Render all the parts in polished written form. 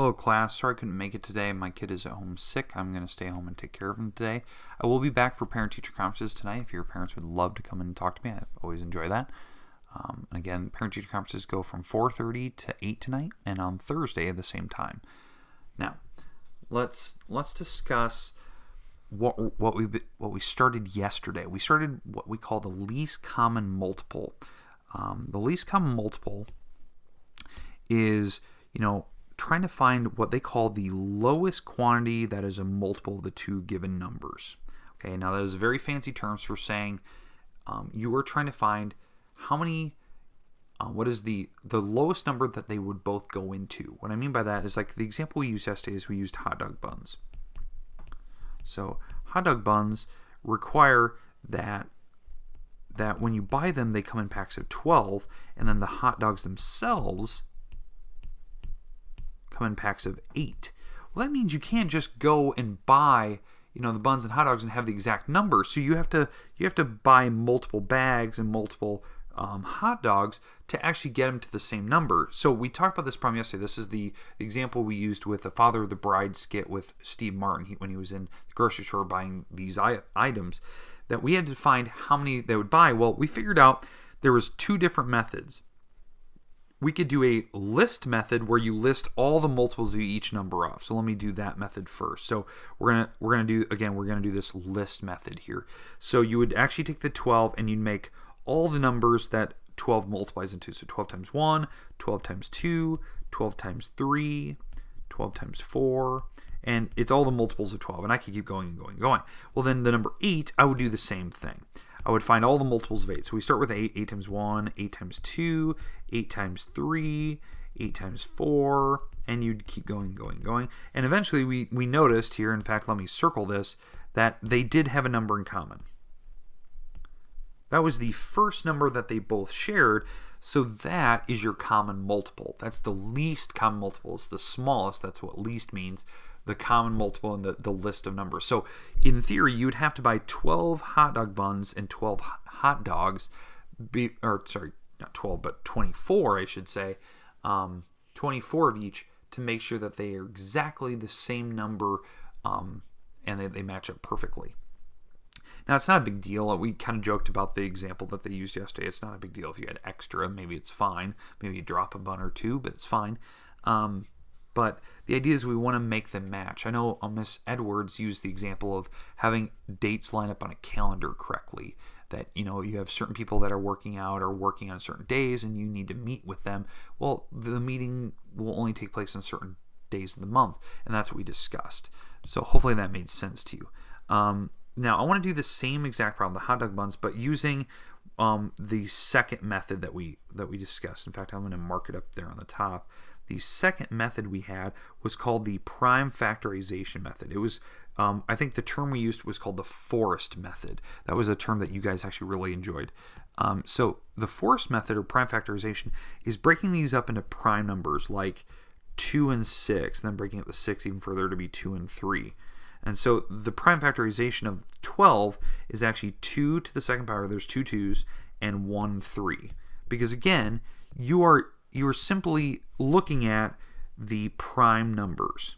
Hello class, sorry I couldn't make it today. My kid is at home sick. I'm going to stay home and take care of him today. I will be back for parent-teacher conferences tonight. If your parents would love to come in and talk to me, I always enjoy that. And again, parent-teacher conferences go from 4:30 to 8 tonight, and on Thursday at the same time. Now, let's discuss what we started yesterday. We started what we call the least common multiple. The least common multiple is, trying to find what they call the lowest quantity that is a multiple of the two given numbers. Okay, now that is very fancy terms for saying you are trying to find how many, what is the lowest number that they would both go into. What I mean by that is, like the example we used yesterday is we used hot dog buns. So hot dog buns require that when you buy them, they come in packs of 12, and then the hot dogs themselves come in packs of 8. Well, that means you can't just go and buy, the buns and hot dogs and have the exact number. So you have to buy multiple bags and multiple hot dogs to actually get them to the same number. So we talked about this problem yesterday. This is the example we used with the Father of the Bride skit with Steve Martin when he was in the grocery store buying these items, that we had to find how many they would buy. Well, we figured out there was two different methods. We could do a list method where you list all the multiples of each number off. So let me do that method first. So we're gonna do this list method here. So you would actually take the 12 and you'd make all the numbers that 12 multiplies into. So 12 times 1, 12 times 2, 12 times 3, 12 times 4, and it's all the multiples of 12. And I could keep going and going and going. Well, then the number 8, I would do the same thing. I would find all the multiples of 8. So we start with 8, 8 times 1, 8 times 2, 8 times 3, 8 times 4, and you'd keep going, going, going. And eventually we noticed here, in fact, let me circle this, that they did have a number in common. That was the first number that they both shared, so that is your common multiple. That's the least common multiple. It's the smallest. That's what least means. The common multiple in the list of numbers. So in theory, you would have to buy 12 hot dog buns and 12 hot dogs, not 12, but 24, I should say, 24 of each, to make sure that they are exactly the same number and they match up perfectly. Now, it's not a big deal. We kind of joked about the example that they used yesterday. It's not a big deal if you had extra. Maybe it's fine. Maybe you drop a bun or two, but it's fine. But the idea is we want to make them match. I know Miss Edwards used the example of having dates line up on a calendar correctly. That, you have certain people that are working out or working on certain days and you need to meet with them. Well, the meeting will only take place on certain days of the month. And that's what we discussed. So hopefully that made sense to you. Now, I want to do the same exact problem, the hot dog buns, but using the second method that we discussed. In fact, I'm going to mark it up there on the top. The second method we had was called the prime factorization method. It was, I think the term we used was called the forest method. That was a term that you guys actually really enjoyed. So the forest method, or prime factorization, is breaking these up into prime numbers like 2 and 6, and then breaking up the 6 even further to be 2 and 3. And so the prime factorization of 12 is actually 2 to the second power. There's 2 2's and 1 3. Because again, you are simply looking at the prime numbers,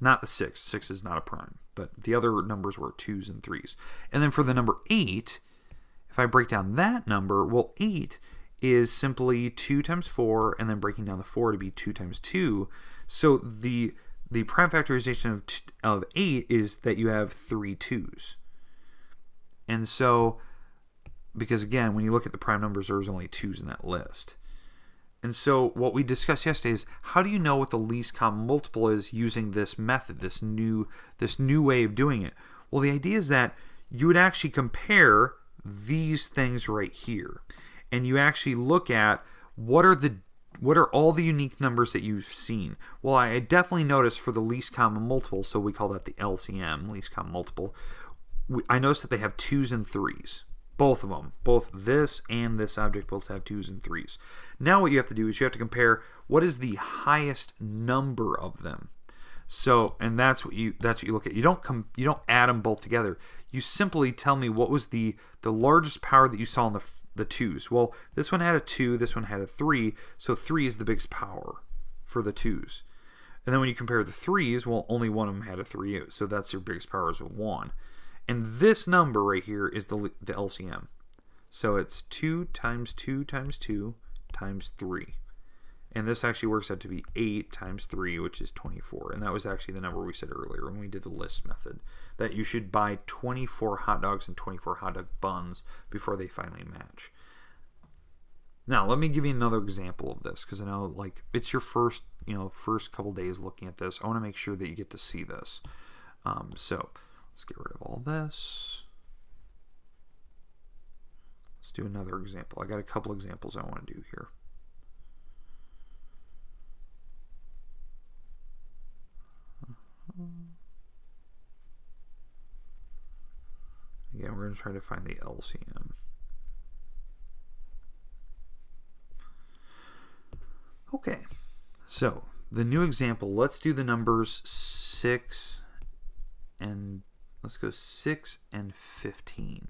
not the 6. 6 is not a prime, but the other numbers were 2's and 3's. And then for the number 8, if I break down that number, well, 8 is simply 2 times 4, and then breaking down the 4 to be 2 times 2. So the prime factorization of 8 is that you have 3 2's. And so, because again, when you look at the prime numbers, there's only 2's in that list. And so what we discussed yesterday is, how do you know what the least common multiple is using this method, this new way of doing it? Well, the idea is that you would actually compare these things right here. And you actually look at what are all the unique numbers that you've seen? Well, I definitely noticed for the least common multiple, so we call that the LCM, least common multiple, I noticed that they have 2's and 3's. Both of them. Both this and this object both have 2's and 3's. Now what you have to do is you have to compare what is the highest number of them. So, and that's what you look at. You don't add them both together. You simply tell me what was the largest power that you saw in the 2's. Well, this one had a 2, this one had a 3, so 3 is the biggest power for the 2's. And then when you compare the 3's, well, only one of them had a 3, so that's your biggest power is a 1. And this number right here is the LCM. So it's 2 times 2 times 2 times 3. And this actually works out to be 8 times 3, which is 24. And that was actually the number we said earlier when we did the list method, that you should buy 24 hot dogs and 24 hot dog buns before they finally match. Now, let me give you another example of this, because I know, like, it's your first couple days looking at this. I want to make sure that you get to see this. So let's get rid of all this. Let's do another example. I got a couple examples I want to do here. Again, we're going to try to find the LCM. Okay, so the new example, let's do the numbers 6 and 15.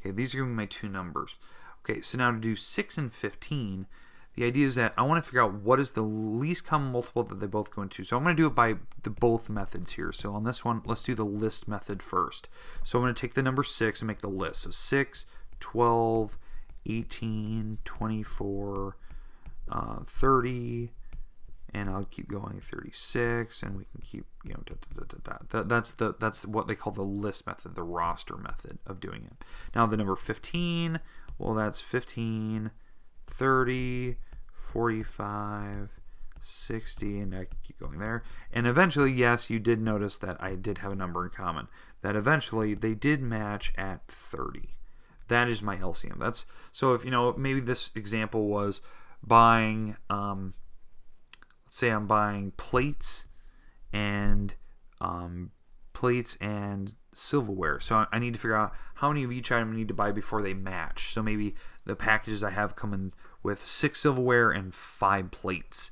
Okay, these are going to be my two numbers. Okay, so now to do 6 and 15, the idea is that I want to figure out what is the least common multiple that they both go into. So I'm going to do it by the both methods here. So on this one, let's do the list method first. So I'm going to take the number 6 and make the list. So 6, 12, 18, 24, 30, and I'll keep going 36, and we can keep, that's what they call the list method, the roster method of doing it. Now the number 15, well, that's 15, 30, 45, 60, and I keep going there. And eventually, yes, you did notice that I did have a number in common, that eventually they did match at 30. That is my LCM. That's so if maybe this example was buying, let's say I'm buying plates and silverware. So I need to figure out how many of each item I need to buy before they match. So maybe the packages I have come in with 6 silverware and 15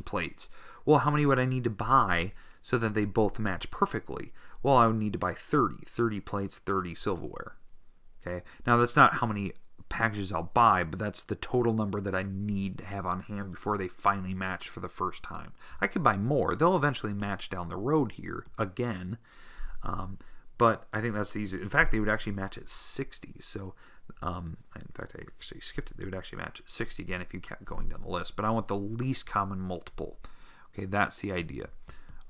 plates. Well, how many would I need to buy so that they both match perfectly? Well, I would need to buy 30 plates, 30 silverware. Okay. Now that's not how many packages I'll buy, but that's the total number that I need to have on hand before they finally match for the first time. I could buy more. They'll eventually match down the road here again, but I think that's the easy. In fact, they would actually match at 60. So, in fact, I actually skipped it. They would actually match at 60 again if you kept going down the list. But I want the least common multiple. Okay, that's the idea.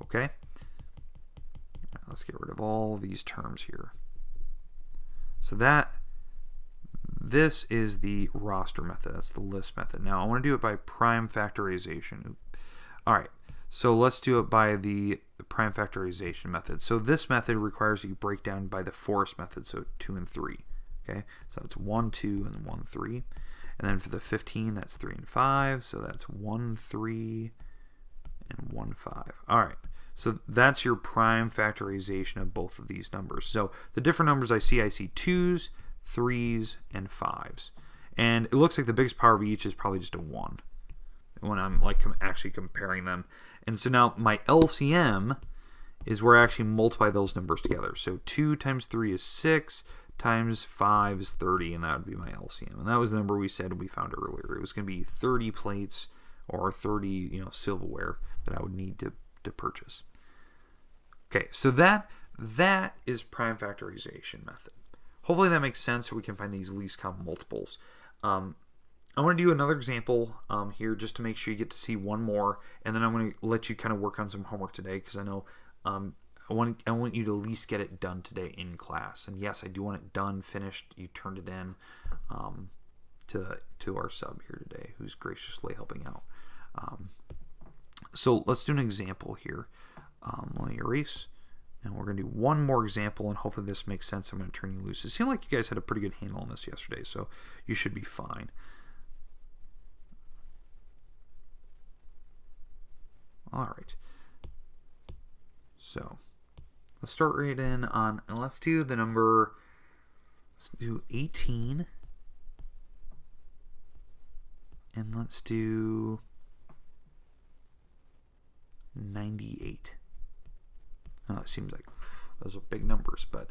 Okay, let's get rid of all these terms here. So this is the roster method. That's the list method. Now I want to do it by prime factorization. All right, so let's do it by the prime factorization method. So this method requires you break down by the forest method, so 2 and 3. Okay, so it's 1, 2, and 1, 3. And then for the 15, that's 3 and 5. So that's 1, 3, and 1, 5. All right. So that's your prime factorization of both of these numbers. So the different numbers I see 2s, 3s, and 5s. And it looks like the biggest power of each is probably just a 1 when I'm actually comparing them. And so now my LCM is where I actually multiply those numbers together. So 2 times 3 is 6, times 5 is 30, and that would be my LCM. And that was the number we said we found earlier. It was going to be 30 plates or 30 silverware that I would need to purchase. Okay, so that is prime factorization method. Hopefully that makes sense so we can find these least common multiples. I want to do another example here just to make sure you get to see one more, and then I'm going to let you kind of work on some homework today because I know I want you to at least get it done today in class. And yes, I do want it done, finished. You turned it in to our sub here today who's graciously helping out. So let's do an example here. Let me erase. And we're going to do one more example, and hopefully this makes sense. I'm going to turn you loose. It seemed like you guys had a pretty good handle on this yesterday, so you should be fine. All right. So let's start right in on, and let's do the number, let's do 18. And let's do 98. It seems like those are big numbers, but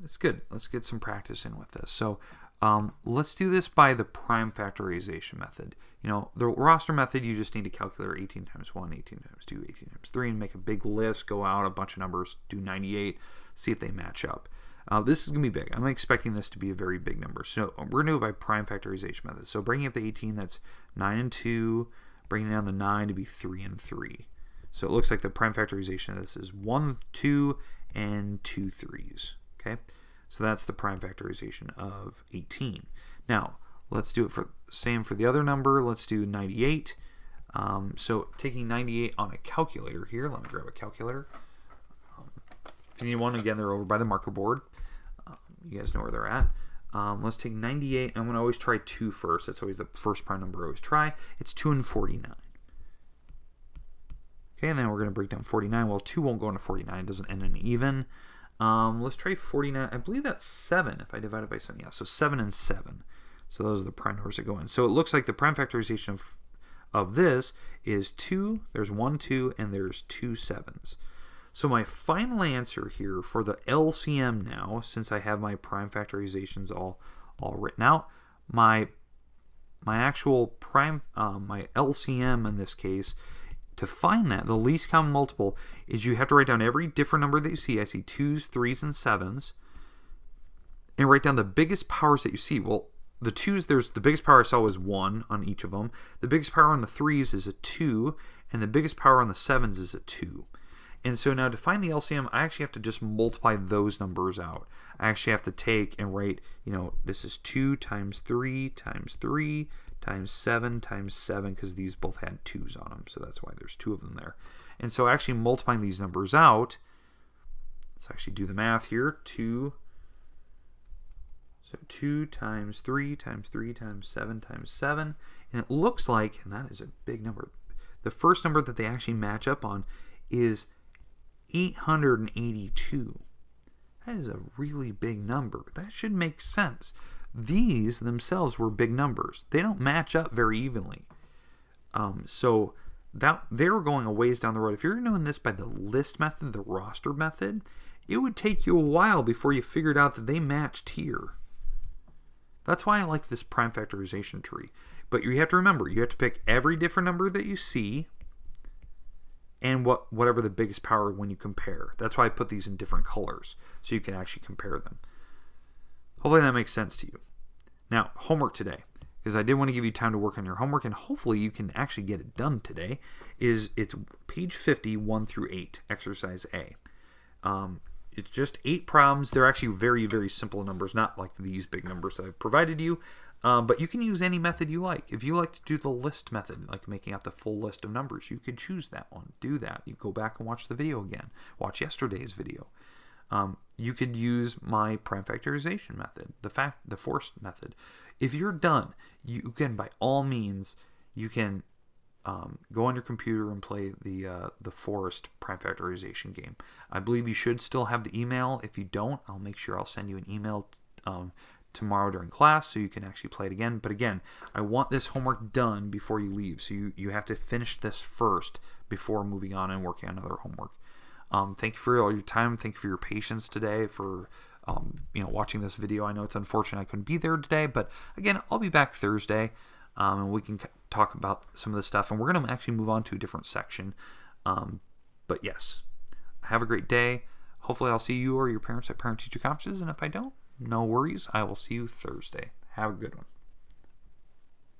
It's good. Let's get some practice in with this. So let's do this by the prime factorization method. The roster method, you just need to calculate 18 times 1, 18 times 2, 18 times 3, and make a big list, go out a bunch of numbers, do 98, see if they match up. This is going to be big. I'm expecting this to be a very big number. So we're going to do it by prime factorization method. So bringing up the 18, that's 9 and 2, bringing down the 9 to be 3 and 3. So it looks like the prime factorization of this is 1, 2, and 2 3s. Okay, so that's the prime factorization of 18. Now, let's do it for same for the other number. Let's do 98. So taking 98 on a calculator here. Let me grab a calculator. If you need one, again, they're over by the marker board. You guys know where they're at. Let's take 98. I'm going to always try 2 first. That's always the first prime number I always try. It's 2 and 49. Okay, and then we're going to break down 49. Well, 2 won't go into 49. It doesn't end in even. Let's try 49. I believe that's 7 if I divide it by 7. Yeah, so 7 and 7. So those are the prime numbers that go in. So it looks like the prime factorization of this is 2. There's 1, 2, and there's 2 7s. So my final answer here for the LCM now, since I have my prime factorizations all written out, my actual prime, my LCM in this case, to find that, the least common multiple, is you have to write down every different number that you see. I see 2s, 3s, and 7s. And write down the biggest powers that you see. Well, the 2s, the biggest power I saw was 1 on each of them. The biggest power on the 3s is a 2. And the biggest power on the 7s is a 2. And so now to find the LCM, I actually have to just multiply those numbers out. I actually have to take and write, this is 2 times 3 times 3 times 7 times 7, because these both had 2's on them, so that's why there's 2 of them there. And so actually multiplying these numbers out, let's actually do the math here. 2 times 3 times 3 times 7 times 7, and it looks like, and that is a big number, the first number that they actually match up on is 882. That is a really big number. That should make sense. These themselves were big numbers. They don't match up very evenly. So that they were going a ways down the road. If you're doing this by the list method, the roster method, it would take you a while before you figured out that they matched here. That's why I like this prime factorization tree. But you have to remember, you have to pick every different number that you see and whatever the biggest power when you compare. That's why I put these in different colors, so you can actually compare them. Hopefully that makes sense to you. Now, homework today, because I did want to give you time to work on your homework, and hopefully you can actually get it done today, it's page 50, 1 through 8, exercise A. It's just 8 problems. They're actually very, very simple numbers, not like these big numbers that I've provided you. But you can use any method you like. If you like to do the list method, like making out the full list of numbers, you could choose that one. Do that. You go back and watch the video again. Watch yesterday's video. You could use my prime factorization method, the forced method. If you're done, you can, by all means, you can go on your computer and play the forced prime factorization game. I believe you should still have the email. If you don't, I'll make sure I'll send you an email tomorrow during class so you can actually play it again. But again, I want this homework done before you leave, so you have to finish this first before moving on and working on other homework. Thank you for all your time. Thank you for your patience today, for watching this video. I know it's unfortunate I couldn't be there today, but again, I'll be back Thursday, and we can talk about some of this stuff, and we're going to actually move on to a different section. But yes, have a great day. Hopefully I'll see you or your parents at parent-teacher conferences, and if I don't, no worries. I will see you Thursday. Have a good one.